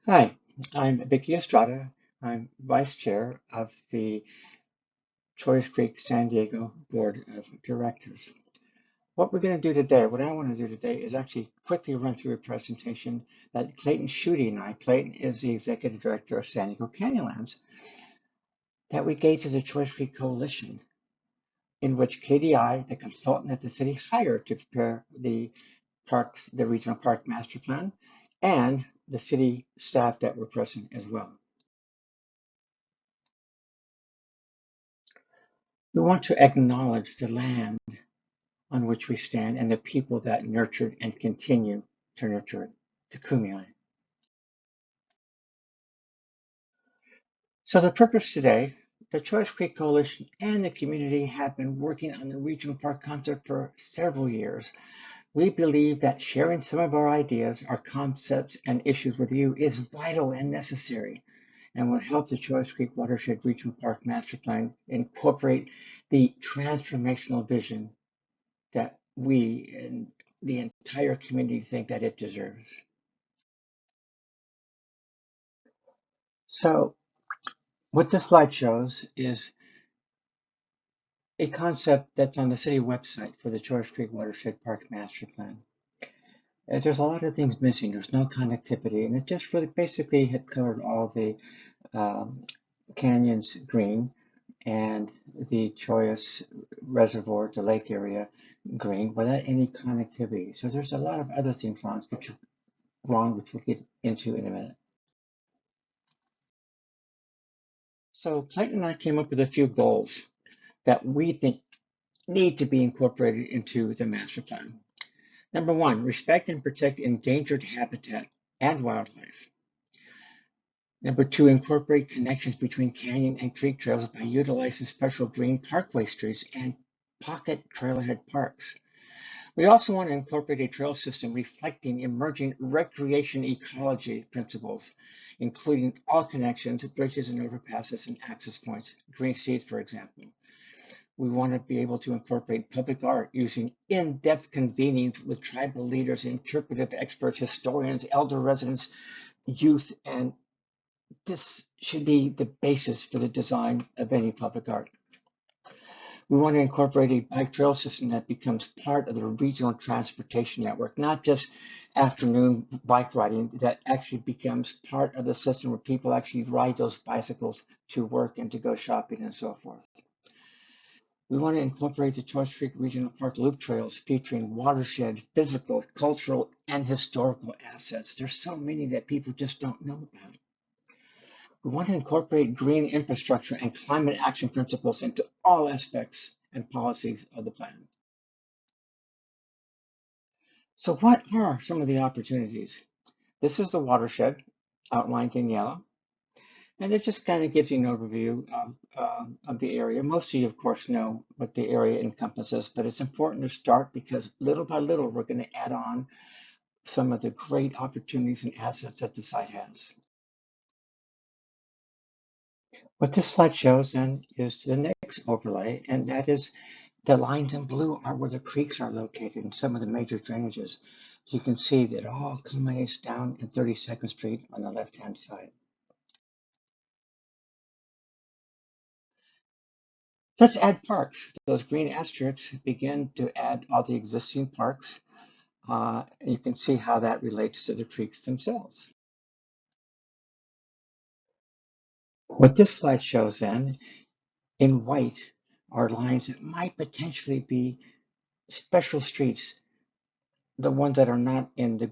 Hi, I'm Vicky Estrada. I'm Vice Chair of the Chollas Creek San Diego Board of Directors. What we're going to do today, what I want to do today is actually quickly run through a presentation that Clayton Schutte and Clayton is the Executive Director of San Diego Canyonlands, that we gave to the Chollas Creek Coalition, in which KDI, the consultant that the city hired to prepare the parks, the regional park master plan, and the city staff that were present as well. We want to acknowledge the land on which we stand and the people that nurtured and continue to nurture it, the Kumeyaay. So the purpose today, the Chollas Creek Coalition and the community have been working on the regional park concept for several years. We believe that sharing some of our ideas, our concepts, and issues with you is vital and necessary and will help the Chollas Creek Watershed Regional Park Master Plan incorporate the transformational vision that we and the entire community think that it deserves. So what this slide shows is a concept that's on the city website for the Chollas Creek Watershed Park Master Plan. There's a lot of things missing. There's no connectivity, and it just really basically had covered all the um, canyons green and the Chollas Reservoir, the lake area green, without any connectivity. So there's a lot of other things wrong, which we'll get into in a minute. So Clayton and I came up with a few goals that we think need to be incorporated into the master plan. Number one, respect and protect endangered habitat and wildlife. Number two, incorporate connections between canyon and creek trails by utilizing special green parkway streets and pocket trailhead parks. We also want to incorporate a trail system reflecting emerging recreation ecology principles, including all connections, bridges and overpasses and access points, green seats, for example. We want to be able to incorporate public art using in-depth convenings with tribal leaders, interpretive experts, historians, elder residents, youth, and this should be the basis for the design of any public art. We want to incorporate a bike trail system that becomes part of the regional transportation network, not just afternoon bike riding, that actually becomes part of the system where people actually ride those bicycles to work and to go shopping and so forth. We want to incorporate the Chollas Creek Regional Park loop trails featuring watershed, physical, cultural, and historical assets. There's so many that people just don't know about. We want to incorporate green infrastructure and climate action principles into all aspects and policies of the plan. So what are some of the opportunities? This is the watershed outlined in yellow, and it just kind of gives you an overview of the area. Most of you, of course, know what the area encompasses, but it's important to start because little by little, we're going to add on some of the great opportunities and assets that the site has. What this slide shows then is the next overlay, and that is the lines in blue are where the creeks are located and some of the major drainages. You can see that it all culminates down in 32nd Street on the left-hand side. Let's add parks. Those green asterisks begin to add all the existing parks. You can see how that relates to the creeks themselves. What this slide shows then, in white, are lines that might potentially be special streets, the ones that are not in the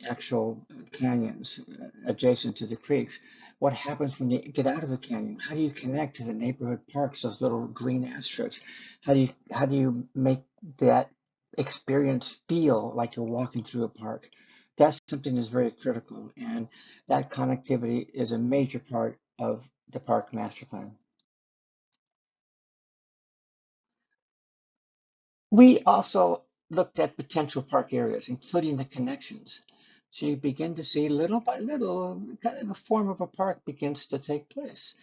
actual canyons adjacent to the creeks. What happens when you get out of the canyon? How do you connect to the neighborhood parks, those little green asterisks? How do you make that experience feel like you're walking through a park? That's something that's very critical, and that connectivity is a major part of the park master plan. We also looked at potential park areas, including the connections. So you begin to see little by little, kind of a form of a park begins to take place.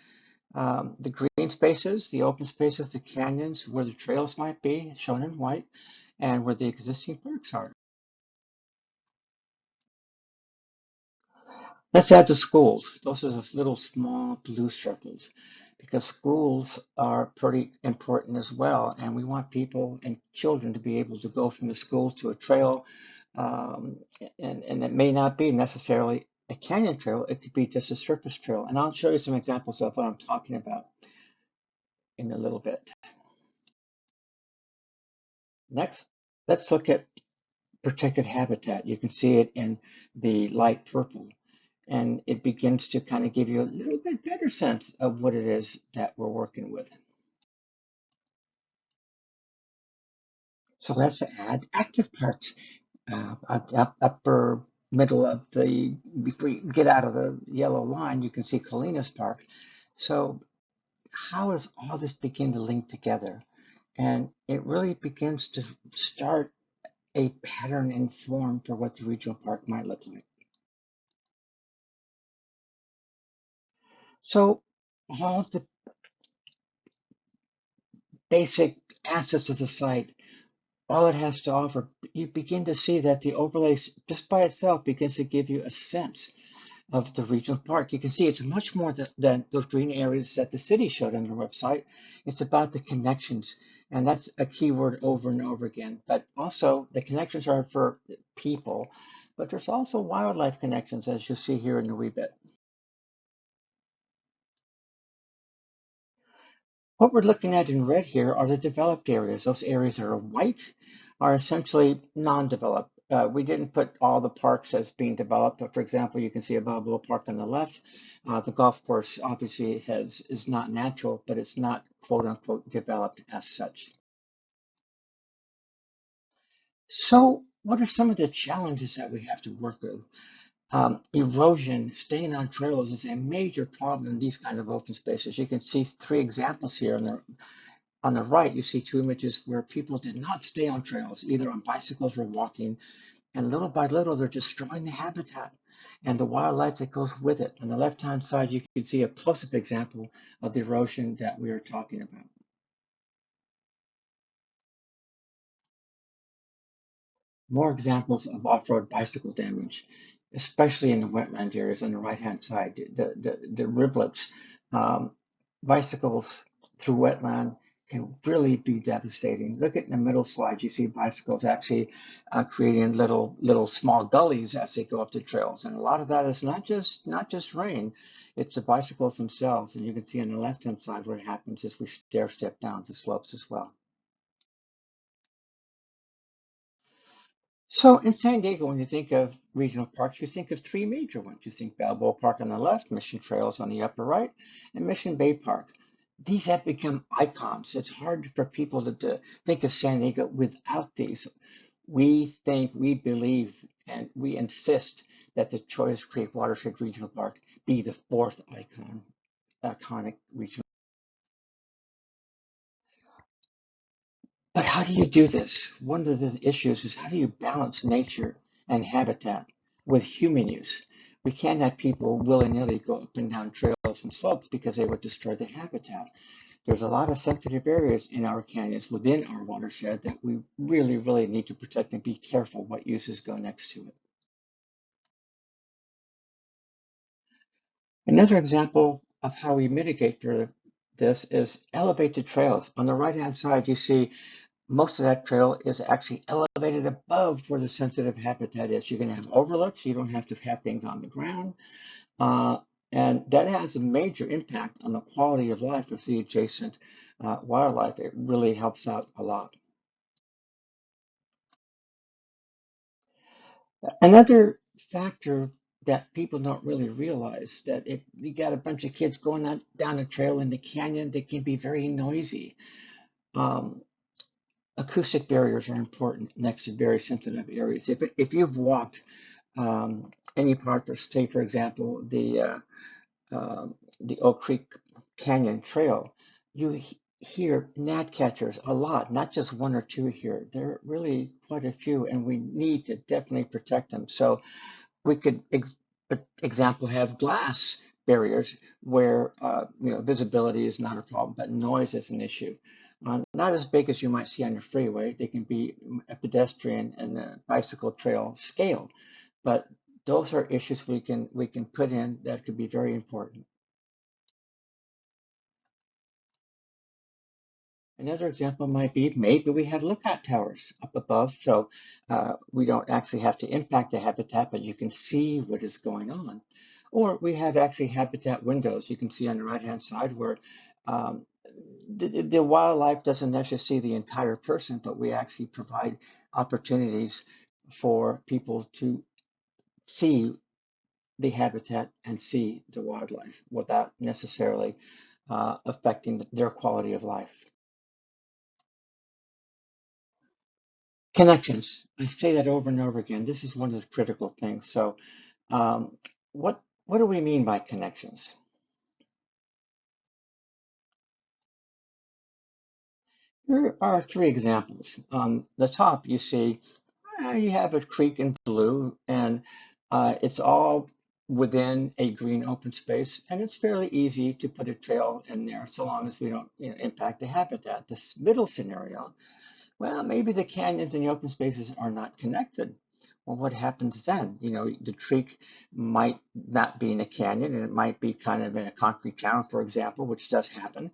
The green spaces, the open spaces, the canyons, where the trails might be, shown in white, and where the existing parks are. Let's add the schools. Those are those little small blue circles because schools are pretty important as well. And we want people and children to be able to go from the school to a trail. Um, and it may not be necessarily a canyon trail, it could be just a surface trail. And I'll show you some examples of what I'm talking about in a little bit. Next, let's look at protected habitat. You can see it in the light purple, and it begins to kind of give you a little bit better sense of what it is that we're working with. So let's add active parks, upper middle of the, before you get out of the yellow line, you can see Colinas Park. So how does all this begin to link together? And it really begins to start a pattern and form for what the regional park might look like. So all the basic assets of the site, all it has to offer, you begin to see that the overlay just by itself begins to give you a sense of the regional park. You can see it's much more than those green areas that the city showed on their website. It's about the connections, and that's a key word over and over again. But also the connections are for people, but there's also wildlife connections, as you'll see here in a wee bit. What we're looking at in red here are the developed areas. Those areas that are white are essentially non-developed. We didn't put all the parks as being developed, but for example, you can see a Balboa Park on the left. The golf course obviously is not natural, but it's not quote unquote developed as such. So what are some of the challenges that we have to work with? Erosion, staying on trails is a major problem in these kind of open spaces. You can see three examples here on the right, you see two images where people did not stay on trails, either on bicycles or walking, and little by little, they're destroying the habitat and the wildlife that goes with it. On the left-hand side, you can see a close-up example of the erosion that we are talking about. More examples of off-road bicycle damage, especially in the wetland areas on the right-hand side, the rivulets. Um, Bicycles through wetland can really be devastating. Look at the middle slide. You see bicycles actually creating little small gullies as they go up the trails, and a lot of that is not just rain. It's the bicycles themselves, and you can see on the left-hand side what happens as we stair step down the slopes as well. So in San Diego, when you think of regional parks, you think of three major ones. You think Balboa Park on the left, Mission Trails on the upper right, and Mission Bay Park. These have become icons. It's hard for people to think of San Diego without these. We think, we believe, and we insist that the Chollas Creek Watershed Regional Park be the fourth iconic regional. But how do you do this? One of the issues is how do you balance nature and habitat with human use? We can't have people willy-nilly go up and down trails and slopes because they would destroy the habitat. There's a lot of sensitive areas in our canyons within our watershed that we really need to protect and be careful what uses go next to it. Another example of how we mitigate for this is elevated trails. On the right-hand side, you see most of that trail is actually elevated above where the sensitive habitat is. You're going to have overlooks. You don't have to have things on the ground. Uh, and that has a major impact on the quality of life of the adjacent wildlife. It really helps out a lot. Another factor that people don't really realize that if you got a bunch of kids going down a trail in the canyon, they can be very noisy. Um, Acoustic barriers are important next to very sensitive areas. If you've walked any part of, say, for example, the Oak Creek Canyon Trail, you hear gnatcatchers a lot, not just one or two here. There are really quite a few, and we need to definitely protect them. So we could, example, have glass barriers where visibility is not a problem, but noise is an issue. Not as big as you might see on the freeway. They can be a pedestrian and a bicycle trail scale, but Those are issues we can put in that could be very important. Another example might be maybe we have lookout towers up above, so we don't actually have to impact the habitat, but you can see what is going on. Or we have actually habitat windows. You can see on the right-hand side where um, the wildlife doesn't necessarily see the entire person, but we actually provide opportunities for people to see the habitat and see the wildlife without necessarily affecting their quality of life. Connections. I say that over and over again. This is one of the critical things. So, um, what do we mean by connections? Here are three examples. On the top, you see you have a creek in blue, and it's all within a green open space, and it's fairly easy to put a trail in there, so long as we don't, impact the habitat. This middle scenario, well, maybe the canyons and the open spaces are not connected. Well, what happens then? The creek might not be in a canyon, and it might be kind of in a concrete channel, for example, which does happen.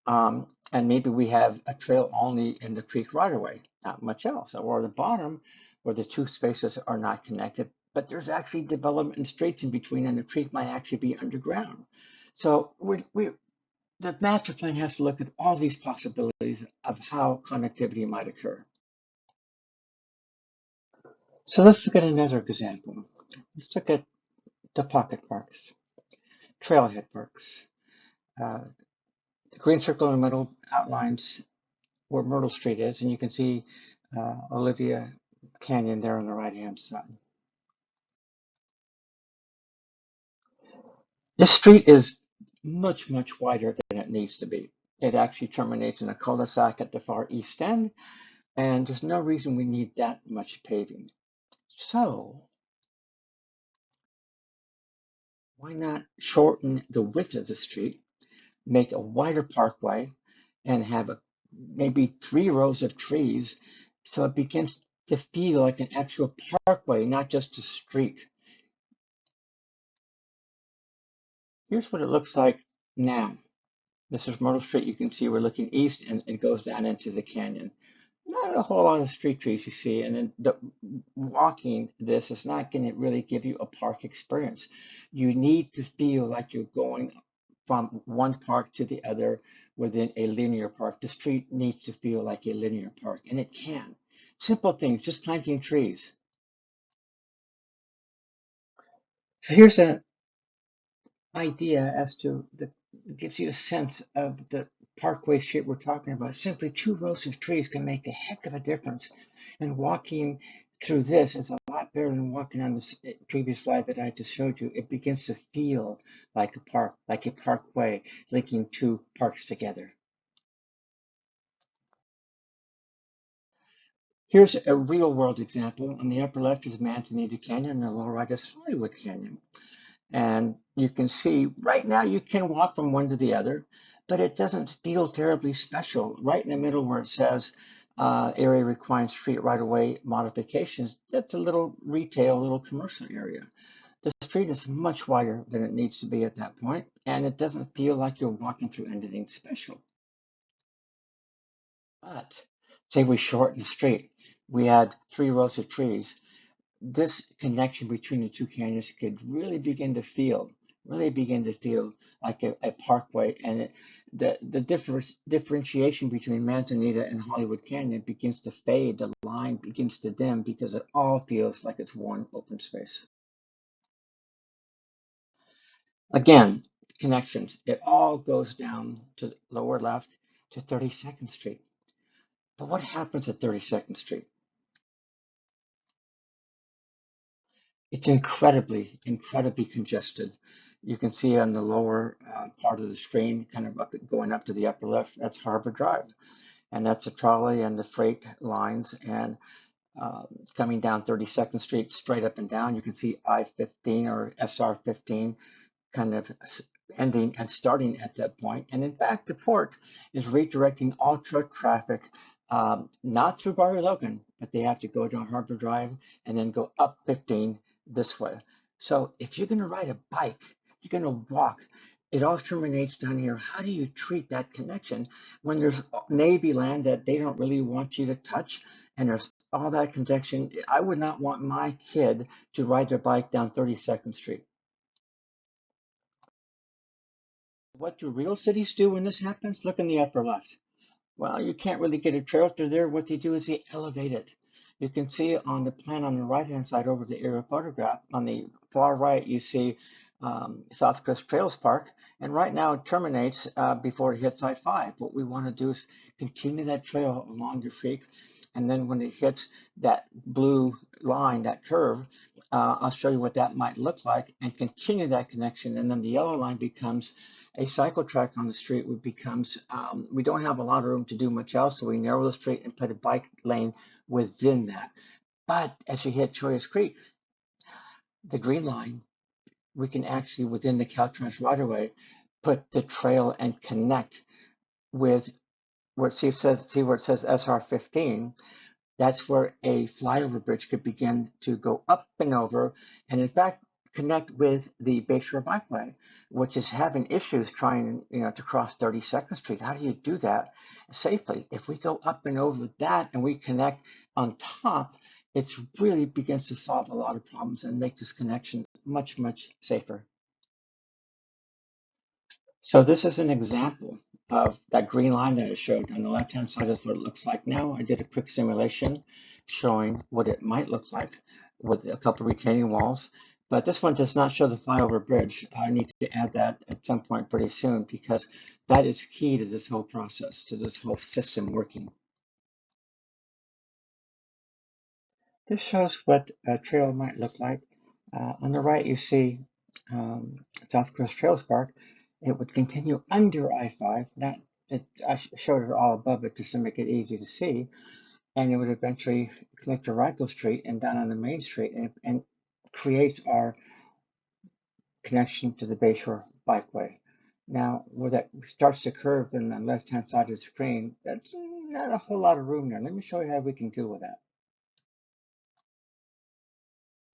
And maybe we have a trail only in the creek right away, not much else. Or the bottom, where the two spaces are not connected, but there's actually development and streets in between, and the creek might actually be underground. So the master plan has to look at all these possibilities of how connectivity might occur. So let's look at another example. Let's look at the pocket parks, trailhead parks. Uh, the green circle in the middle outlines where Myrtle Street is, and you can see Olivia Canyon there on the right-hand side. This street is much, much wider than it needs to be. It actually terminates in a cul-de-sac at the far east end, and there's no reason we need that much paving. So why not shorten the width of the street, make a wider parkway, and have maybe 3 rows of trees so it begins to feel like an actual parkway, not just a street. Here's what it looks like now. This is Myrtle Street. You can see we're looking east and it goes down into the canyon. Not a whole lot of street trees you see, and then walking this is not going to really give you a park experience. You need to feel like you're going from one park to the other within a linear park. The street needs to feel like a linear park, and it can. Simple things, just planting trees. So here's an idea as to the gives you a sense of the parkway shape we're talking about. Simply 2 rows of trees can make a heck of a difference. And walking through this is a lot better than walking on this previous slide that I just showed you. It begins to feel like a park, like a parkway linking two parks together. Here's a real world example. On the upper left is Manzanita Canyon, and the lower right is Hollywood Canyon. And you can see right now you can walk from one to the other, but it doesn't feel terribly special. Right in the middle where it says area requiring street right of way modifications, that's a little retail, a little commercial area. The street is much wider than it needs to be at that point, and it doesn't feel like you're walking through anything special. But say we shorten the street, we add 3 rows of trees, this connection between the two canyons could really begin to feel like a parkway, and the differentiation between Manzanita and Hollywood Canyon begins to fade. The line begins to dim because it all feels like it's one open space. Again, connections. It all goes down to lower left to 32nd Street. But what happens at 32nd Street? It's incredibly, incredibly congested. You can see on the lower part of the screen, kind of going up to the upper left, that's Harbor Drive. And that's a trolley and the freight lines. And coming down 32nd Street, straight up and down, you can see I-15 or SR-15 kind of ending and starting at that point. And in fact, the port is redirecting all truck traffic, not through Barry Logan, but they have to go down Harbor Drive and then go up 15 this way. So if you're going to ride a bike, you're going to walk, it all terminates down here. How do you treat that connection when there's Navy land that they don't really want you to touch, and there's all that connection? I would not want my kid to ride their bike down 32nd Street. What do real cities do when this happens? Look in the upper left. Well, you can't really get a trail through there. What they do is they elevate it. You can see on the plan on the right-hand side over the aerial photograph. On the far right, you see Southcrest Trails Park, and right now it terminates before it hits I-5. What we want to do is continue that trail along the creek, and then when it hits that blue line, that curve, I'll show you what that might look like, and continue that connection, and then the yellow line becomes a cycle track on the street. It becomes, we don't have a lot of room to do much else, so we narrow the street and put a bike lane within that. But as you hit Chollas Creek, the green line, we can actually, within the Caltrans right-of-way, put the trail and connect with where, see where it says SR15. That's where a flyover bridge could begin to go up and over, and in fact, connect with the Bayshore Bikeway, which is having issues trying, to cross 32nd Street. How do you do that safely? If we go up and over that and we connect on top, it really begins to solve a lot of problems and make this connection much, much safer. So this is an example of that green line that I showed. On the left-hand side is what it looks like now. I did a quick simulation showing what it might look like with a couple of retaining walls. But this one does not show the flyover bridge. I need to add that at some point pretty soon, because that is key to this whole process, to this whole system working. This shows what a trail might look like. On the right, you see Southcrest Trails Park. It would continue under I-5. I showed it all above it just to make it easy to see. And it would eventually connect to Rifle Street and down on the main street, and create our connection to the Bayshore Bikeway. Now, where that starts to curve in the left-hand side of the screen, that's not a whole lot of room there. Let me show you how we can deal with that.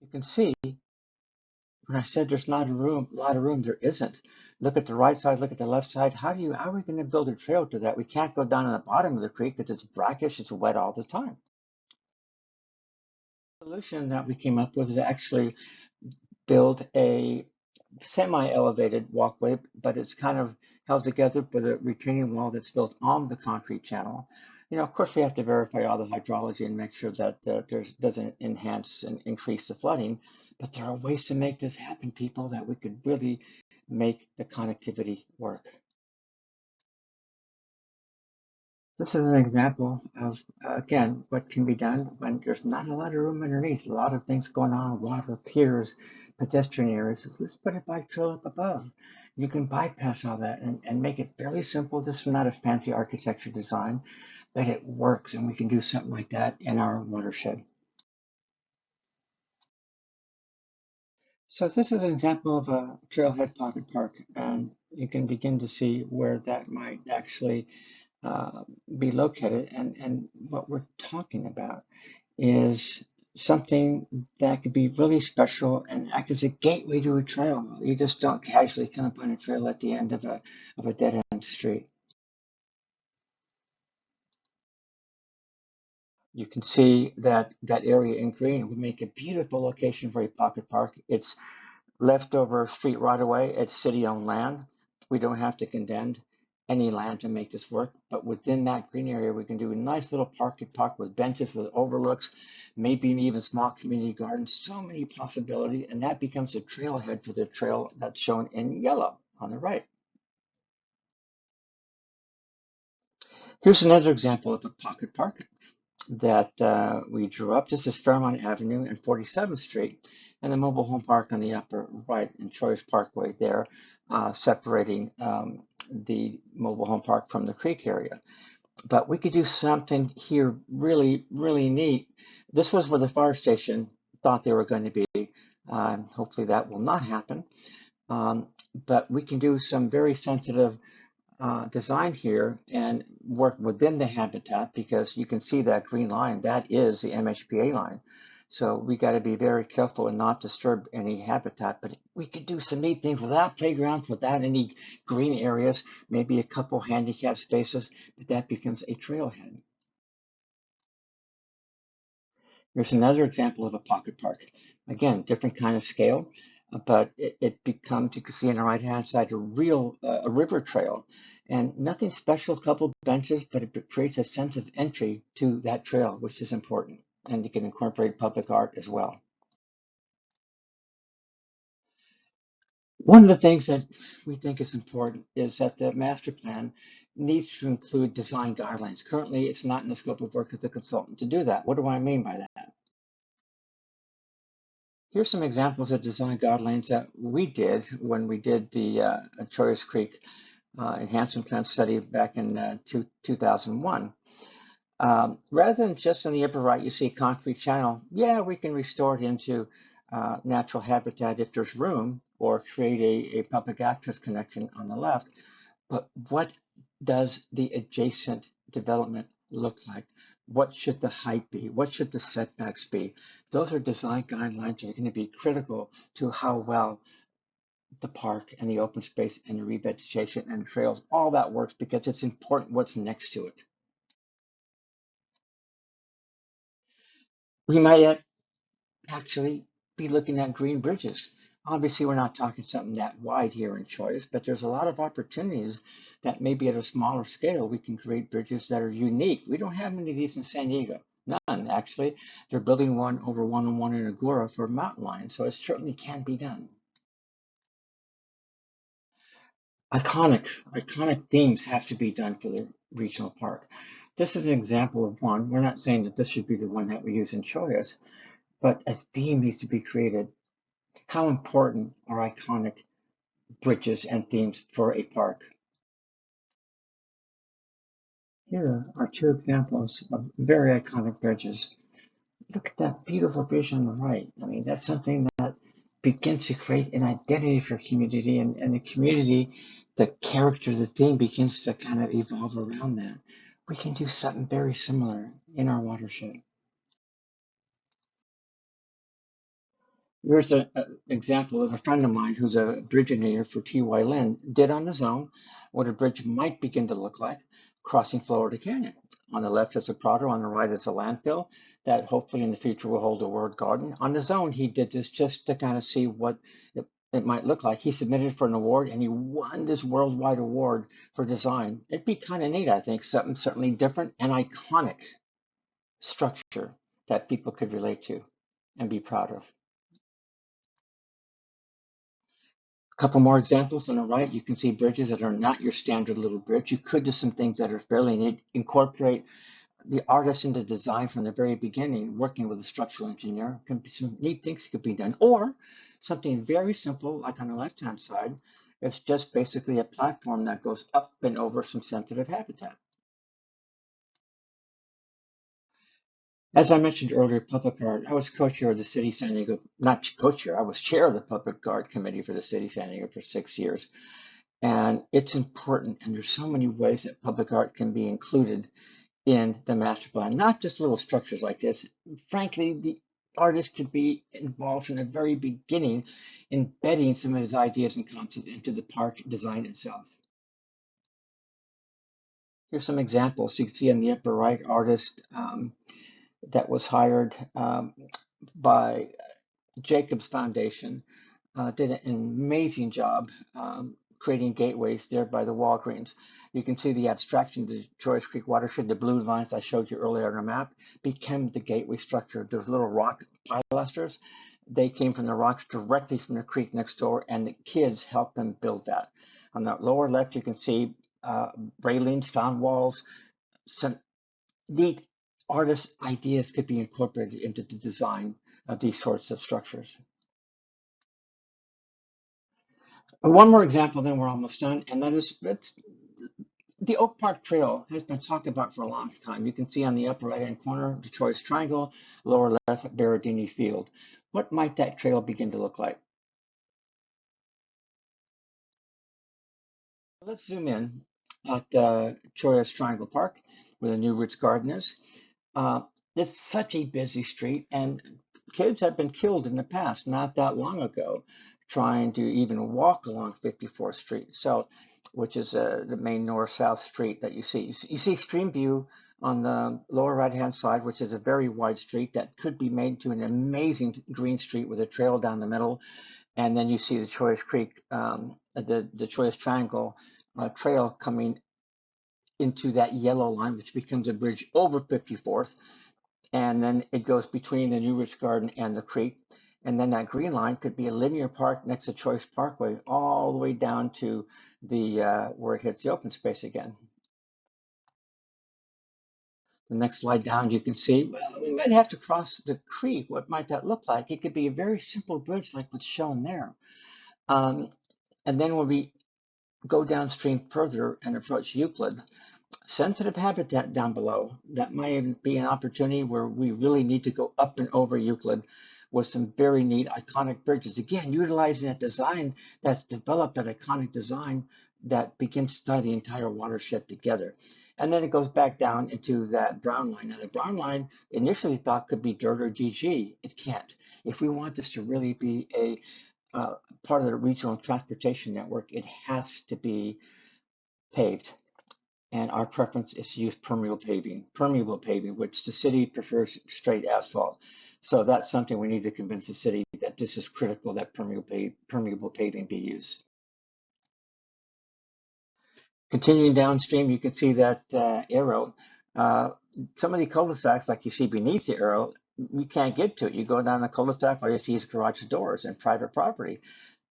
You can see when I said there's not a lot of room, there isn't. Look at the right side, look at the left side. How are we going to build a trail to that? We can't go down to the bottom of the creek because it's brackish, it's wet all the time. The solution that we came up with is actually build a semi-elevated walkway, but it's kind of held together with a retaining wall that's built on the concrete channel. Of course, we have to verify all the hydrology and make sure that doesn't enhance and increase the flooding. But there are ways to make this happen, people, that we could really make the connectivity work. This is an example of, again, what can be done when there's not a lot of room underneath, a lot of things going on, water, piers, pedestrian areas. Let's put a bike trail up above. You can bypass all that and make it fairly simple. This is not a fancy architecture design, but it works, and we can do something like that in our watershed. So this is an example of a trailhead pocket park, and you can begin to see where that might actually be located. And what we're talking about is something that could be really special and act as a gateway to a trail. You just don't casually come upon a trail at the end of a dead-end street. You can see that area in green would make a beautiful location for a pocket park. It's leftover street right away. It's city-owned land. We don't have to condemn any land to make this work, but within that green area, we can do a nice little pocket park with benches, with overlooks, maybe even small community gardens. So many possibilities, and that becomes a trailhead for the trail that's shown in yellow on the right. Here's another example of a pocket park that we drew up. This is Fairmont Avenue and 47th Street, and the mobile home park on the upper right and Choice Parkway there, separating the mobile home park from the creek area. But we could do something here really, really neat. This was where the fire station thought they were going to be. Hopefully that will not happen. But we can do some very sensitive design here and work within the habitat, because you can see that green line, that is the MHPA line. So we got to be very careful and not disturb any habitat. But we could do some neat things without playgrounds, without any green areas, maybe a couple handicap spaces, but that becomes a trailhead. Here's another example of a pocket park. Again, different kind of scale, but it becomes, you can see on the right-hand side, a real a river trail. And nothing special, a couple benches, but it creates a sense of entry to that trail, which is important. And you can incorporate public art as well. One of the things that we think is important is that the master plan needs to include design guidelines. Currently, it's not in the scope of work of the consultant to do that. What do I mean by that? Here's some examples of design guidelines that we did when we did the Chollas Creek enhancement plan study back in 2001. Rather than just on the upper right, you see a concrete channel. Yeah, we can restore it into natural habitat if there's room, or create a public access connection on the left. But what does the adjacent development look like? What should the height be? What should the setbacks be? Those are design guidelines that are going to be critical to how well the park and the open space and the revegetation and the trails, all that works, because it's important what's next to it. We might actually be looking at green bridges. Obviously, we're not talking something that wide here in Choice, but there's a lot of opportunities that maybe at a smaller scale, we can create bridges that are unique. We don't have many of these in San Diego. None, actually. They're building one over 101 in Agora for a mountain lion, so it certainly can be done. Iconic themes have to be done for the regional park. This is an example of one. We're not saying that this should be the one that we use in Choice, but a theme needs to be created. How important are iconic bridges and themes for a park? Here are two examples of very iconic bridges. Look at that beautiful bridge on the right. I mean, that's something that begins to create an identity for community, and the community, the character, the theme begins to kind of evolve around that. We can do something very similar in our watershed. Here's an example of a friend of mine who's a bridge engineer for T.Y. Lin did on his own what a bridge might begin to look like crossing Florida Canyon. On the left is a Prado, on the right is a landfill that hopefully in the future will hold a word garden. On his own, he did this just to kind of see what it might look like. He submitted for an award and he won this worldwide award for design. It'd be kind of neat, I think, something certainly different and iconic structure that people could relate to and be proud of. A couple more examples on the right, you can see bridges that are not your standard little bridge. You could do some things that are fairly neat, incorporate the artist into design from the very beginning, working with a structural engineer. Can be some neat things that could be done. Or something very simple, like on the left-hand side, it's just basically a platform that goes up and over some sensitive habitat. As I mentioned earlier, public art, I was co-chair of the City of San Diego, not co-chair, I was chair of the Public Art Committee for the City of San Diego for 6 years. And it's important, and there's so many ways that public art can be included in the master plan, not just little structures like this. Frankly, the artist could be involved from the very beginning, embedding some of his ideas and concepts into the park design itself. Here's some examples. You can see on the upper right, artist that was hired by Jacobs Foundation did an amazing job creating gateways there by the Walgreens. You can see the abstraction, the Chollas Creek Watershed, the blue lines I showed you earlier on the map, became the gateway structure. Those little rock pilasters, they came from the rocks directly from the creek next door, and the kids helped them build that. On the lower left, you can see railings, sound walls, some neat artist ideas could be incorporated into the design of these sorts of structures. One more example, then we're almost done, and that is the Oak Park Trail has been talked about for a long time. You can see on the upper right-hand corner, the Choice Triangle, lower left, Berardini Field. What might that trail begin to look like? Let's zoom in at Choice Triangle Park, where the New Roots Garden is. It's such a busy street, and kids have been killed in the past, not that long ago, trying to even walk along 54th Street. So, which is the main north-south street that you see. You see Stream View on the lower right-hand side, which is a very wide street that could be made to an amazing green street with a trail down the middle. And then you see the Chollas Creek, the Chollas Triangle trail coming into that yellow line, which becomes a bridge over 54th. And then it goes between the New Rich Garden and the creek. And then that green line could be a linear park next to Choice Parkway, all the way down to the where it hits the open space again. The next slide down, you can see, well, we might have to cross the creek. What might that look like? It could be a very simple bridge like what's shown there. And then when we go downstream further and approach Euclid, sensitive habitat down below, that might be an opportunity where we really need to go up and over Euclid with some very neat iconic bridges. Again, utilizing that design that's developed, that iconic design that begins to tie the entire watershed together. And then it goes back down into that brown line. Now the brown line initially thought could be dirt or DG. It can't. If we want this to really be a part of the regional transportation network, it has to be paved. And our preference is to use permeable paving, which the city prefers straight asphalt. So that's something we need to convince the city that this is critical, that permeable paving be used. Continuing downstream, you can see that arrow. Some of the cul-de-sacs, like you see beneath the arrow, we can't get to it. You go down the cul-de-sac, all you see is garage doors and private property.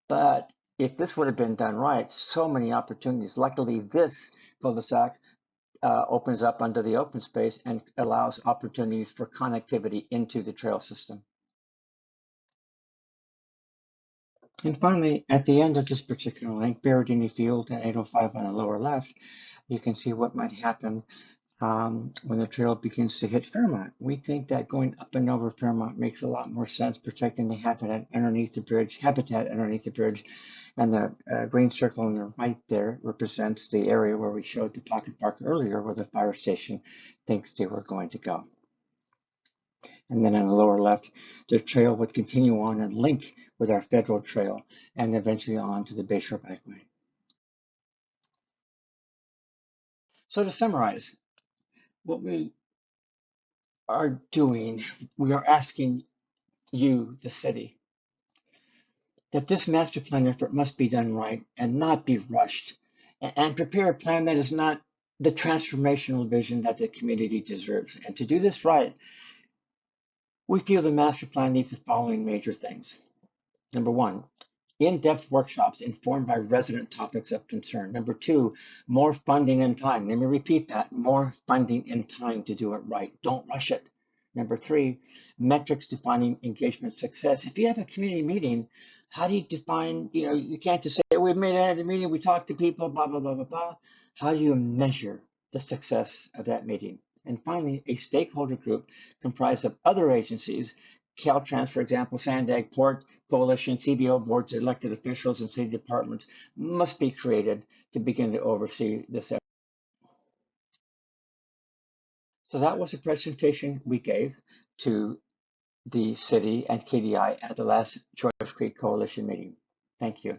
But if this would have been done right, so many opportunities. Luckily, this cul-de-sac opens up under the open space and allows opportunities for connectivity into the trail system. And finally, at the end of this particular link, buried in the field at 805 on the lower left, you can see what might happen when the trail begins to hit Fairmont. We think that going up and over Fairmont makes a lot more sense, protecting the habitat underneath the bridge, and the green circle on the right there represents the area where we showed the pocket park earlier, where the fire station thinks they were going to go. And then on the lower left, the trail would continue on and link with our federal trail and eventually on to the Bayshore Bikeway. So to summarize, what we are doing, we are asking you, the city, that this master plan effort must be done right and not be rushed, and prepare a plan that is not the transformational vision that the community deserves. And to do this right, we feel the master plan needs the following major things. Number one, in-depth workshops informed by resident topics of concern. Number two, more funding and time. Let me repeat that, more funding and time to do it right. Don't rush it. Number three, metrics defining engagement success. If you have a community meeting, how do you define, you can't just say, we made a meeting, we talked to people, blah, blah, blah, blah, blah. How do you measure the success of that meeting? And finally, a stakeholder group comprised of other agencies, Caltrans, for example, Sandag, Port Coalition, CBO boards, elected officials, and city departments must be created to begin to oversee this effort. So that was a presentation we gave to the city and KDI at the last Chollas Creek Coalition meeting. Thank you.